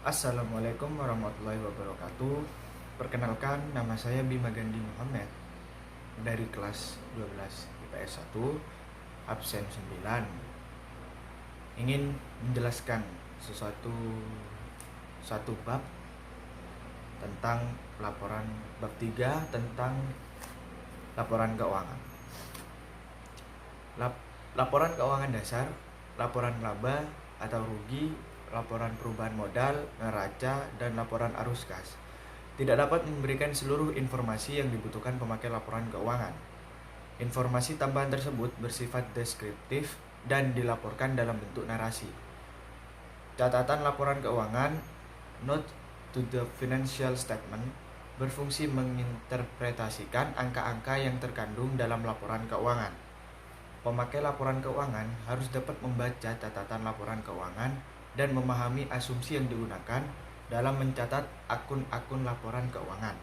Assalamualaikum warahmatullahi wabarakatuh. Perkenalkan, nama saya Bima Gandhi Muhammad dari kelas 12 IPS 1, absen 9. Ingin menjelaskan satu bab tentang bab 3 tentang laporan keuangan. Laporan keuangan dasar, laporan laba atau rugi, laporan perubahan modal, neraca, dan laporan arus kas tidak dapat memberikan seluruh informasi yang dibutuhkan pemakai laporan keuangan. Informasi tambahan tersebut bersifat deskriptif dan dilaporkan dalam bentuk narasi. Catatan laporan keuangan, note to the financial statement, berfungsi menginterpretasikan angka-angka yang terkandung dalam laporan keuangan. Pemakai laporan keuangan harus dapat membaca catatan laporan keuangan dan memahami asumsi yang digunakan dalam mencatat akun-akun laporan keuangan.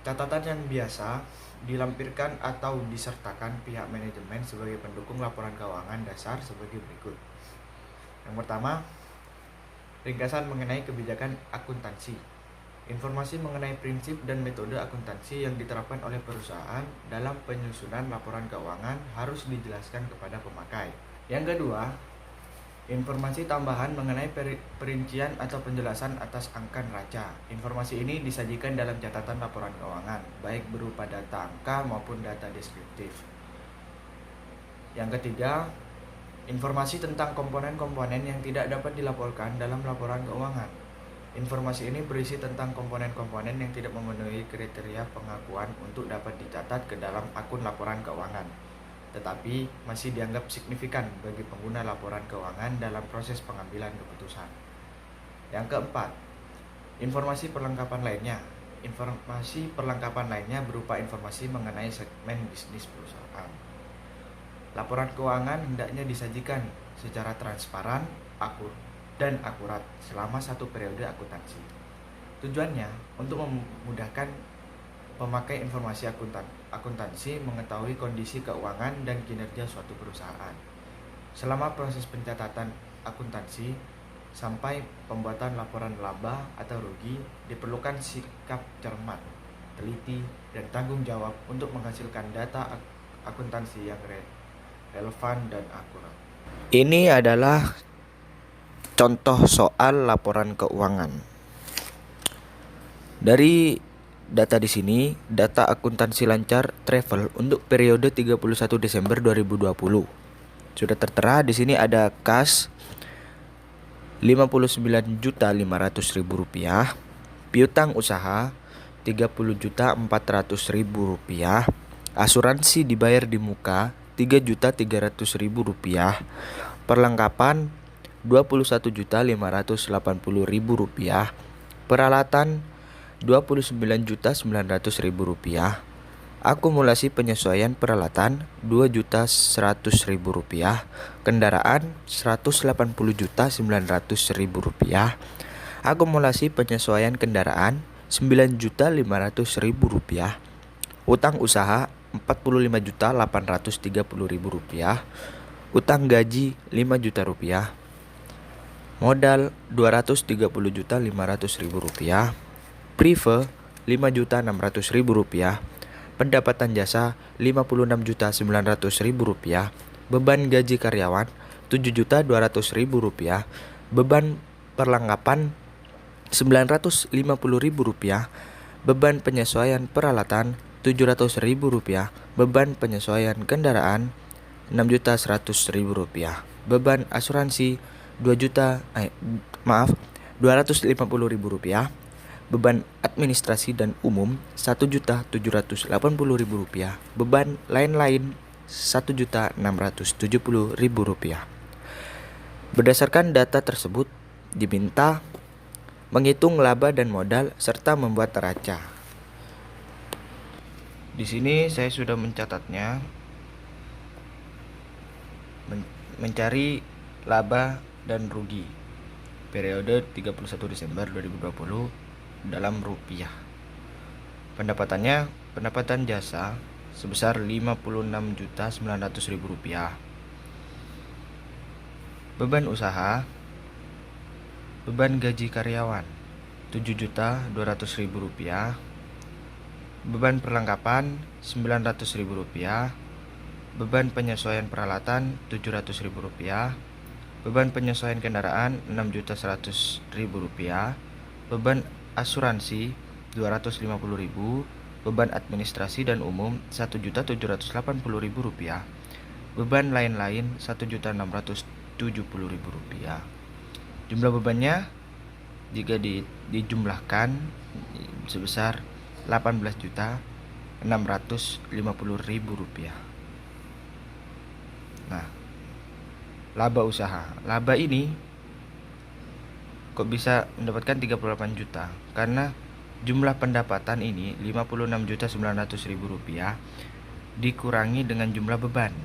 Catatan yang biasa dilampirkan atau disertakan pihak manajemen sebagai pendukung laporan keuangan dasar sebagai berikut. Yang pertama, ringkasan mengenai kebijakan akuntansi. Informasi mengenai prinsip dan metode akuntansi yang diterapkan oleh perusahaan dalam penyusunan laporan keuangan harus dijelaskan kepada pemakai. Yang kedua, informasi tambahan mengenai perincian atau penjelasan atas angka neraca. Informasi ini disajikan dalam catatan laporan keuangan, baik berupa data angka maupun data deskriptif. Yang ketiga, informasi tentang komponen-komponen yang tidak dapat dilaporkan dalam laporan keuangan. Informasi ini berisi tentang komponen-komponen yang tidak memenuhi kriteria pengakuan untuk dapat dicatat ke dalam akun laporan keuangan, tetapi masih dianggap signifikan bagi pengguna laporan keuangan dalam proses pengambilan keputusan. Yang keempat, informasi perlengkapan lainnya. Informasi perlengkapan lainnya berupa informasi mengenai segmen bisnis perusahaan. Laporan keuangan hendaknya disajikan secara transparan, dan akurat selama satu periode akuntansi. Tujuannya untuk memudahkan pemakai informasi akuntansi mengetahui kondisi keuangan dan kinerja suatu perusahaan. Selama proses pencatatan akuntansi sampai pembuatan laporan laba atau rugi, diperlukan sikap cermat, teliti, dan tanggung jawab untuk menghasilkan data akuntansi yang relevan dan akurat. Ini adalah contoh soal laporan keuangan. Dari data di sini, data akuntansi lancar travel untuk periode 31 Desember 2020. Sudah tertera di sini ada kas Rp59.500.000, piutang usaha Rp30.400.000, asuransi dibayar di muka Rp3.300.000, perlengkapan Rp21.580.000, peralatan Rp29.900.000, akumulasi penyesuaian peralatan Rp2.100.000, kendaraan Rp180.900.000, akumulasi penyesuaian kendaraan Rp9.500.000, utang usaha Rp45.830.000, utang gaji Rp5 juta, modal Rp230.500.000, prive Rp5.600.000, pendapatan jasa Rp56.900.000, beban gaji karyawan Rp7.200.000, beban perlengkapan Rp950.000, beban penyesuaian peralatan Rp700.000, beban penyesuaian kendaraan Rp6.100.000, beban asuransi Rp250.000, beban administrasi dan umum Rp1.780.000, beban lain-lain Rp1.670.000. Berdasarkan data tersebut, diminta menghitung laba dan modal serta membuat neraca. Di sini saya sudah mencatatnya, mencari laba dan rugi periode 31 Desember 2020 dalam rupiah. Pendapatan jasa sebesar Rp56.900.000. Beban usaha Beban gaji karyawan Rp7.200.000. Beban perlengkapan Rp900.000. Beban penyesuaian peralatan Rp700.000. Beban penyesuaian kendaraan Rp6.100.000. Beban asuransi Rp250.000. Beban administrasi dan umum Rp1.780.000. Beban lain-lain Rp1.670.000. Jumlah bebannya jika dijumlahkan sebesar Rp18.650.000. Nah, laba usaha. Laba ini kok bisa mendapatkan 38 juta? Karena jumlah pendapatan ini Rp56.900.000 dikurangi dengan jumlah beban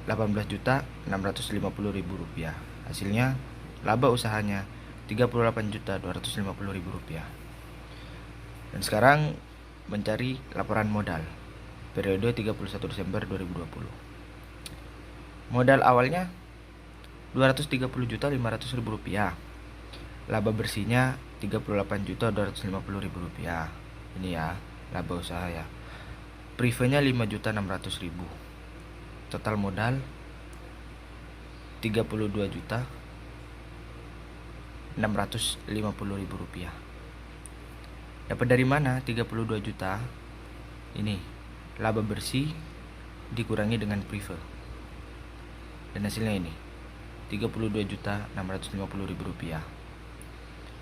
Rp18.650.000. Hasilnya laba usahanya Rp38.250.000. Dan sekarang mencari laporan modal periode 31 Desember 2020. Modal awalnya Rp230.500.000. Laba bersihnya Rp38.250.000. Ini ya, laba usaha ya. Privenya Rp5.600.000. Total modal Rp32.650.000. Dapat dari mana 32 juta? Ini laba bersih dikurangi dengan prive. Dan hasilnya ini Rp32.650.000.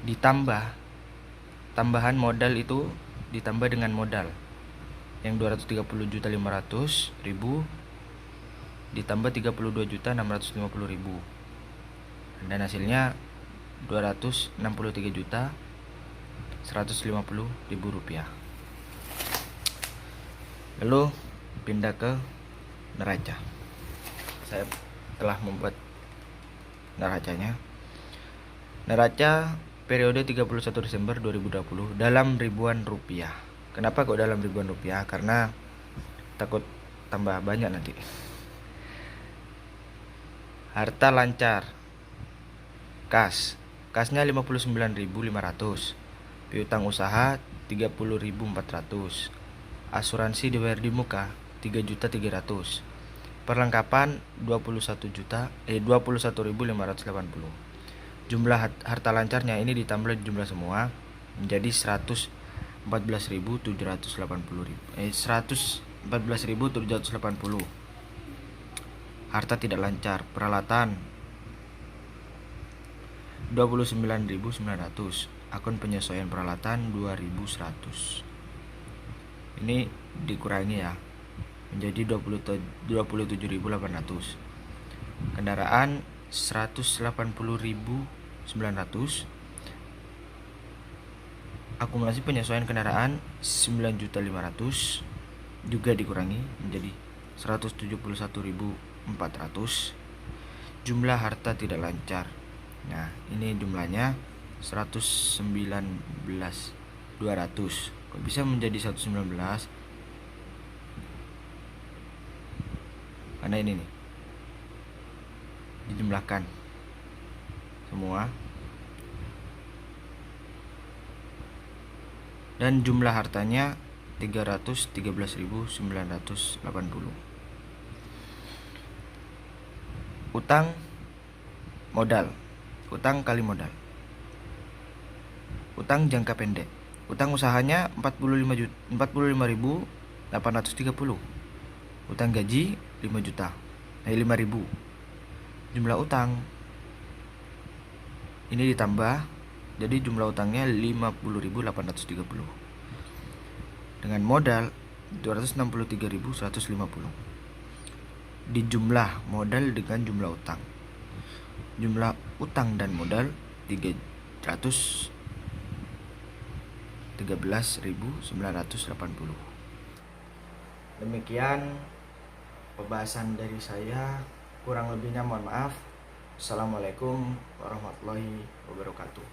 Ditambah tambahan modal itu ditambah dengan modal yang Rp230.500.000 ditambah Rp32.650.000. Dan hasilnya Rp263.150.000. Lalu pindah ke neraca. Saya telah membuat neracanya. Neraca periode 31 Desember 2020 dalam ribuan rupiah. Kenapa kok dalam ribuan rupiah? Karena takut tambah banyak nanti. Harta lancar. Kasnya 59.500. Piutang usaha 30.400. Asuransi dibayar di muka 3.300. Perlengkapan 21.580. Jumlah harta lancarnya ini ditambah jumlah semua menjadi 114.780. Harta tidak lancar peralatan 29.900. Akun penyesuaian peralatan 2.100. Ini dikurangi ya menjadi 27.800. Kendaraan 180.900. Akumulasi penyesuaian kendaraan 9.500 juga dikurangi menjadi 171.400. Jumlah harta tidak lancar. Nah, ini jumlahnya 119.200. Kok bisa menjadi 119? Karena ini nih dijumlahkan semua dan jumlah hartanya 313.980. Utang modal. Utang kali modal. Utang jangka pendek. Utang usahanya 45.830. Utang gaji 5.000. Jumlah utang ini ditambah jadi jumlah utangnya 50.830 dengan modal 263.150. Dijumlah modal dengan jumlah utang. Jumlah utang dan modal 313.980. Demikian pembahasan dari saya, kurang lebihnya mohon maaf. Assalamualaikum warahmatullahi wabarakatuh.